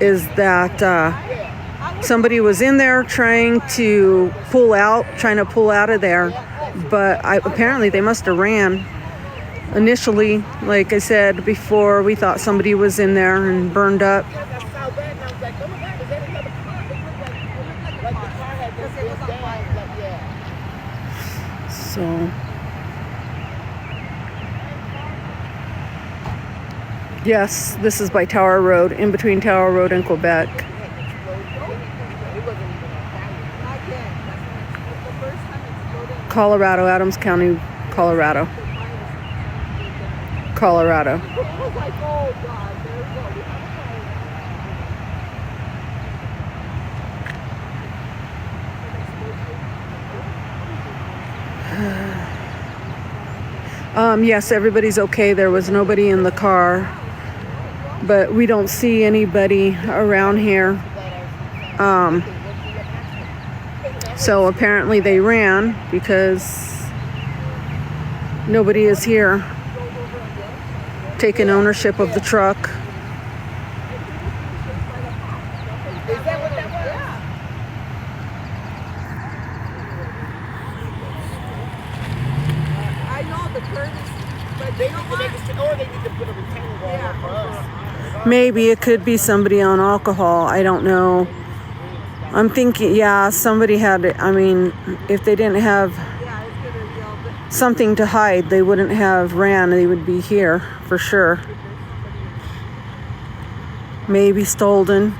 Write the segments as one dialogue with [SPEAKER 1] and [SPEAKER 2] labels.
[SPEAKER 1] is that somebody was in there trying to pull out of there, but apparently they must have ran. Initially, like I said before, we thought somebody was in there and burned up. So yes, this is by Tower Road, in between Tower Road and Quebec. Colorado, Adams County, Colorado. Colorado. Yes, everybody's okay. There was nobody in the car, but we don't see anybody around here. So apparently they ran because nobody is here taking ownership of the truck. Maybe it could be somebody on alcohol. I don't know. I'm thinking, yeah, somebody had, I mean, if they didn't have something to hide, they wouldn't have ran. They would be here for sure. Maybe stolen.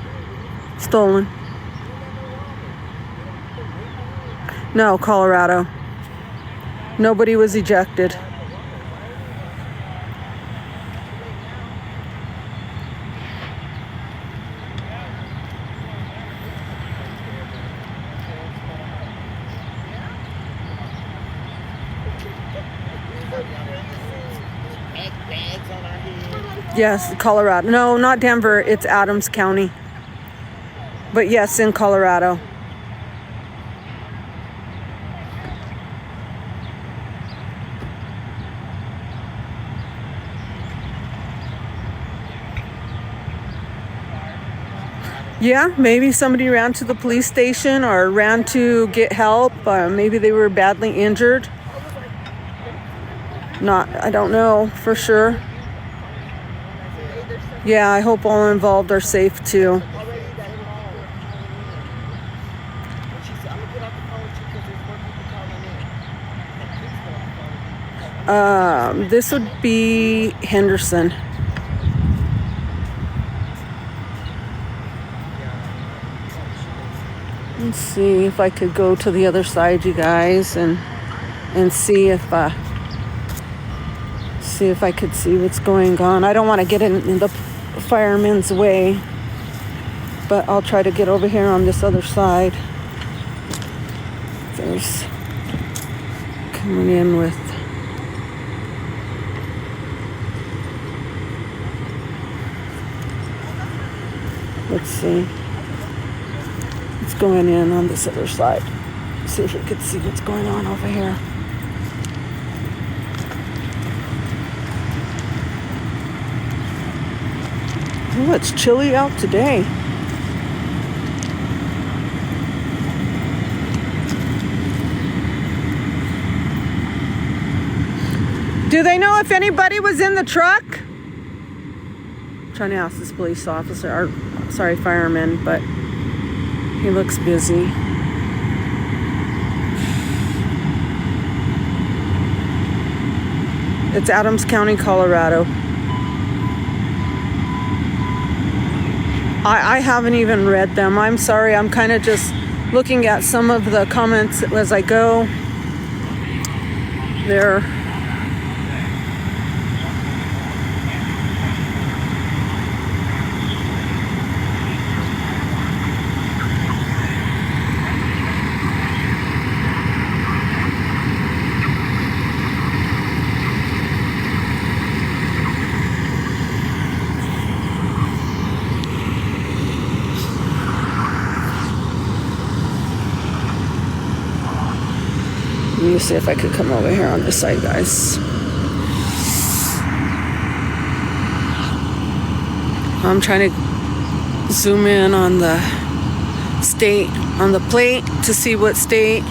[SPEAKER 1] No, Colorado. Nobody was ejected. Yes, Colorado. No, not Denver. It's Adams County. But yes, in Colorado. Yeah, maybe somebody ran to the police station or ran to get help. Maybe they were badly injured. I don't know for sure. Yeah, I hope all involved are safe too. This would be Henderson. Let's see if I could go to the other side, you guys, and see if I could see what's going on. I don't want to get in the fireman's way, but I'll try to get over here on this other side. There's coming in with let's see. It's going in on this other side. See if we could see what's going on over here. Oh, it's chilly out today. Do they know if anybody was in the truck? I'm trying to ask this police officer, or sorry, fireman, but he looks busy. It's Adams County, Colorado. I haven't even read them. I'm sorry. I'm kind of just looking at some of the comments as I go. There. Let me see if I could come over here on this side, guys. I'm trying to zoom in on the state, on the plate to see what state.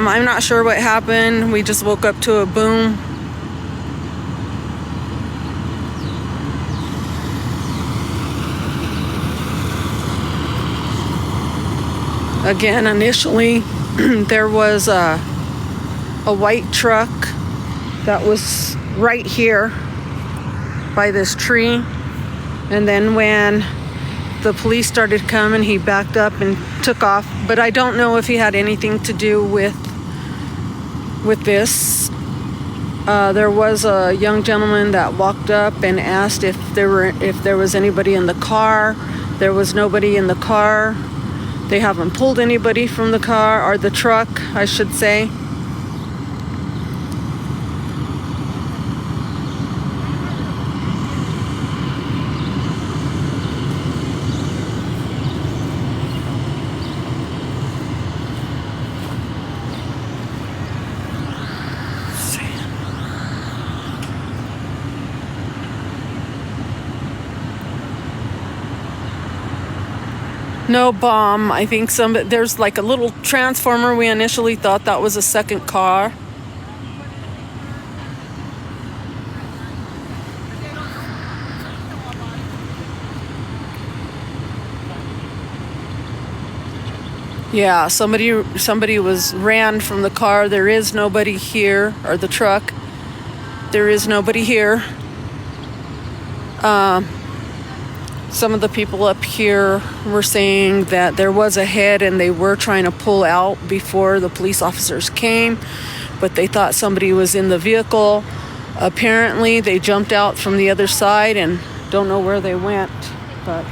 [SPEAKER 1] I'm not sure what happened. We just woke up to a boom. Again, initially, there was a white truck that was right here by this tree. And then when the police started coming, he backed up and took off. But I don't know if he had anything to do with this. There was a young gentleman that walked up and asked if there was anybody in the car. There was nobody in the car. They haven't pulled anybody from the car, or the truck, I should say. No bomb. I think there's like a little transformer. We initially thought that was a second car. Yeah, somebody ran from the car. There is nobody here, or the truck. There is nobody here. Some of the people up here were saying that there was a head and they were trying to pull out before the police officers came, but they thought somebody was in the vehicle. Apparently, they jumped out from the other side and don't know where they went, but...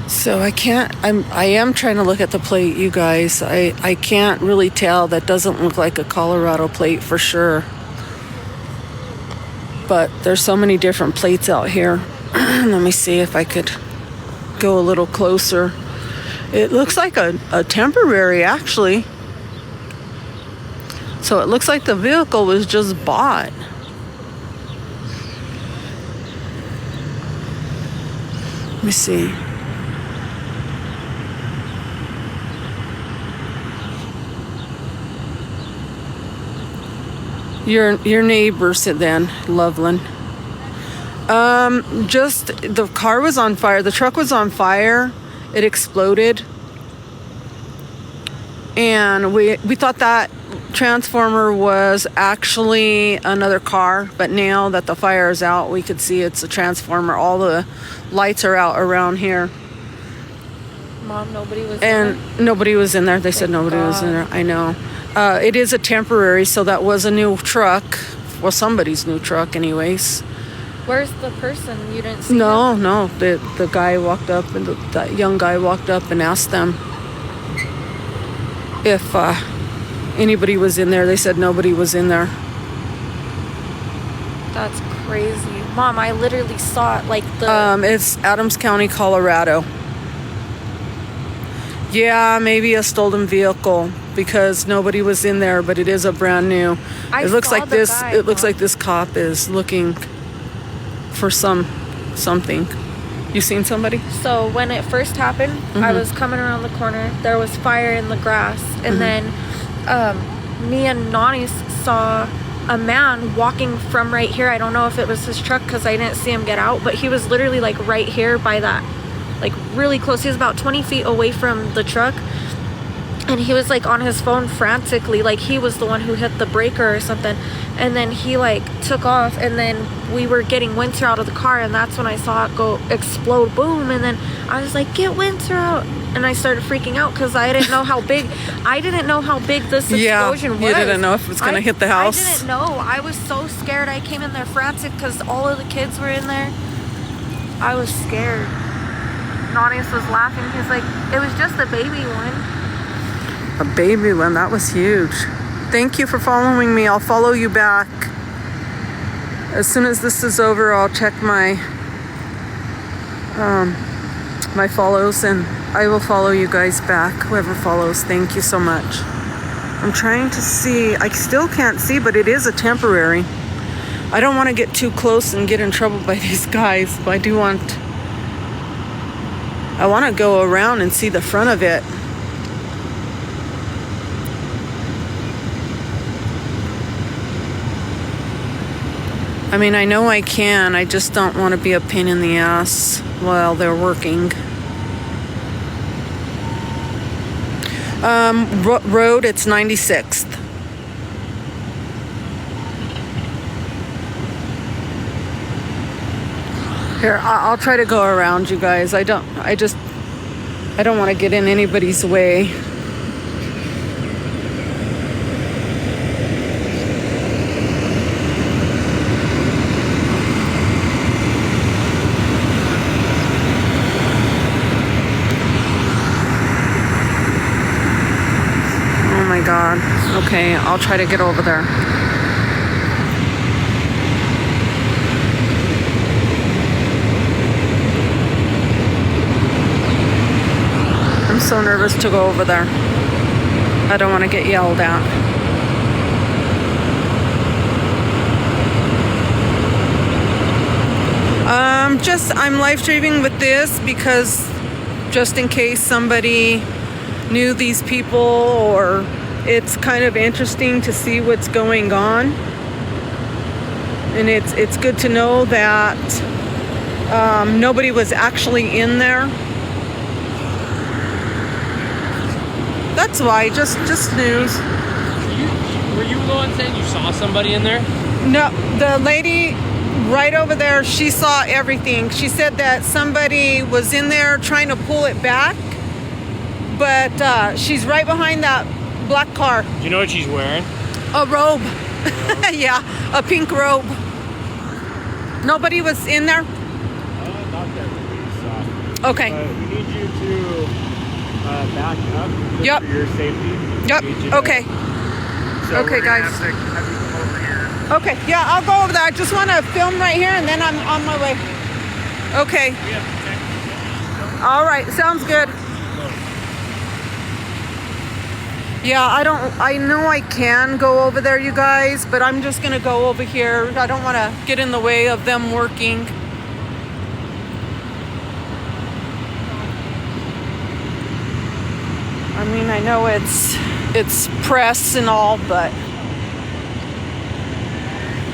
[SPEAKER 1] So I am trying to look at the plate, you guys. I can't really tell. That doesn't look like a Colorado plate for sure. But there's so many different plates out here. Let me see if I could go a little closer. It looks like a temporary, actually. So it looks like the vehicle was just bought. Let me see. Your neighbors then, Loveland. Just the car was on fire. The truck was on fire. It exploded. And we thought that transformer was actually another car, but now that the fire is out, we could see it's a transformer. All the lights are out around here.
[SPEAKER 2] Mom, nobody was in
[SPEAKER 1] there? Nobody was in there. They said nobody was in there. I know. It is a temporary, so that was a new truck. Well, somebody's new truck anyways.
[SPEAKER 2] Where's the person? You didn't see
[SPEAKER 1] No,
[SPEAKER 2] him?
[SPEAKER 1] no. The guy walked up, and that young guy walked up and asked them if anybody was in there. They said nobody was in there.
[SPEAKER 2] That's crazy. Mom, I literally saw it, like
[SPEAKER 1] it's Adams County, Colorado. Yeah, maybe a stolen vehicle, because nobody was in there, but it is a brand new. It looks like this cop is looking for something. You seen somebody?
[SPEAKER 2] So when it first happened, I was coming around the corner. There was fire in the grass, and then me and Nani saw a man walking from right here. I don't know if it was his truck because I didn't see him get out, but he was literally like right here by that, like really close. He was about 20 feet away from the truck. and he was like on his phone frantically, like he was the one who hit the breaker or something. And then he like took off, and then we were getting Winter out of the car, and that's when I saw it go explode, boom. And then I was like, get Winter out. And I started freaking out because I didn't know how big this explosion was.
[SPEAKER 1] You didn't know if it was going to hit the house.
[SPEAKER 2] I didn't know. I was so scared. I came in there frantic because all of the kids were in there. I was scared. Nanius was laughing. He's like, it was just a baby one.
[SPEAKER 1] A baby one. That was huge. Thank you for following me. I'll follow you back. As soon as this is over, I'll check my my follows, and I will follow you guys back. Whoever follows, thank you so much. I'm trying to see. I still can't see, but it is a temporary. I don't want to get too close and get in trouble by these guys, but I want to go around and see the front of it. I mean, I know I can. I just don't want to be a pain in the ass while they're working. Road, it's 96th. Here, I'll try to go around you guys. I don't want to get in anybody's way. God. Okay, I'll try to get over there. I'm so nervous to go over there. I don't want to get yelled at. I'm live streaming with this because just in case somebody knew these people, or it's kind of interesting to see what's going on, and it's good to know that nobody was actually in there. That's why, just news.
[SPEAKER 3] Were you the one saying you saw somebody in there?
[SPEAKER 1] No, the lady right over there, she saw everything. She said that somebody was in there trying to pull it back, but she's right behind that black car.
[SPEAKER 3] Do you know what she's wearing?
[SPEAKER 1] A robe. Yeah, a pink robe. Nobody was in there?
[SPEAKER 3] Not that we saw.
[SPEAKER 1] Okay.
[SPEAKER 3] We need you to back up just
[SPEAKER 1] Yep.
[SPEAKER 3] for your safety.
[SPEAKER 1] Yep, okay.
[SPEAKER 3] So
[SPEAKER 1] Okay, guys.
[SPEAKER 3] have you come over here.
[SPEAKER 1] Okay, yeah, I'll go over there. I just want to film right here, and then I'm on my way. Okay.
[SPEAKER 3] We have to check.
[SPEAKER 1] All right, sounds good. Yeah, I know I can go over there, you guys, but I'm just gonna go over here. I don't want to get in the way of them working. I mean, I know it's press and all, but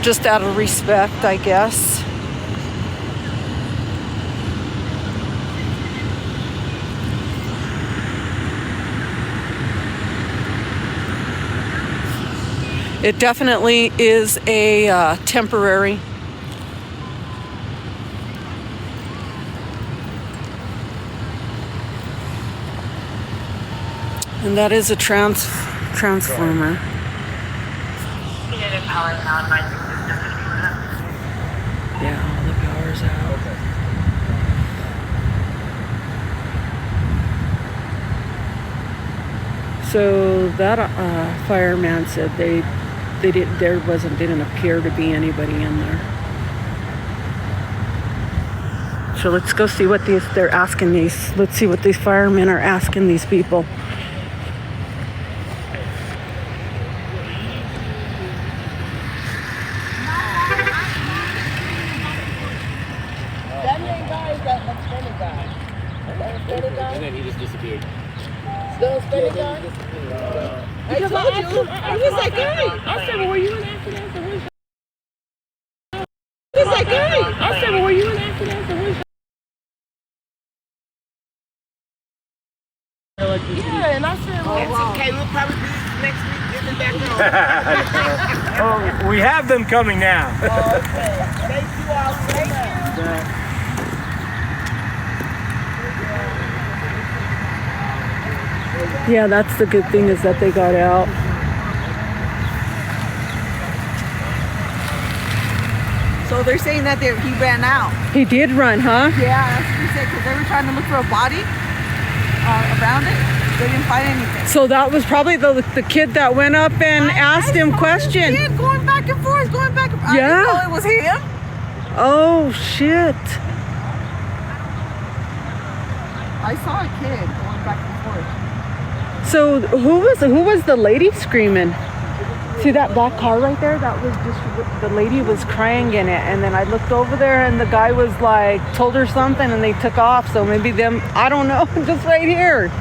[SPEAKER 1] just out of respect, I guess. It definitely is a temporary. And that is a transformer. Yeah, all the power's out. So that fireman said didn't appear to be anybody in there. So let's go see what they're asking these. Let's see what these firemen are asking these people.
[SPEAKER 3] And then he just disappeared.
[SPEAKER 4] Because I told you, he was like, hey.
[SPEAKER 3] I said, well, were you in accident?
[SPEAKER 4] He's like, hey.
[SPEAKER 3] I said, well, were you in accident?
[SPEAKER 4] Yeah, And I said, well,
[SPEAKER 5] It's okay. We'll probably be next week getting back on.
[SPEAKER 3] Oh, we have them coming now.
[SPEAKER 5] Okay. Thank you all so much.
[SPEAKER 1] Yeah, that's the good thing is that they got out.
[SPEAKER 4] so they're saying that he ran out.
[SPEAKER 1] He did run, huh?
[SPEAKER 4] Yeah, that's what he said, because they were trying to look for a body around it. They didn't find anything.
[SPEAKER 1] So that was probably the kid that went up and asked him
[SPEAKER 4] I saw
[SPEAKER 1] question.
[SPEAKER 4] this kid going back and forth, going back and forth.
[SPEAKER 1] Yeah.
[SPEAKER 4] I didn't know it was him.
[SPEAKER 1] Oh shit.
[SPEAKER 4] I saw a kid going back and forth.
[SPEAKER 1] So who was the lady screaming? See that black car right there? That was just, the lady was crying in it, and then I looked over there and the guy was like, told her something and they took off. So maybe them, I don't know, just right here.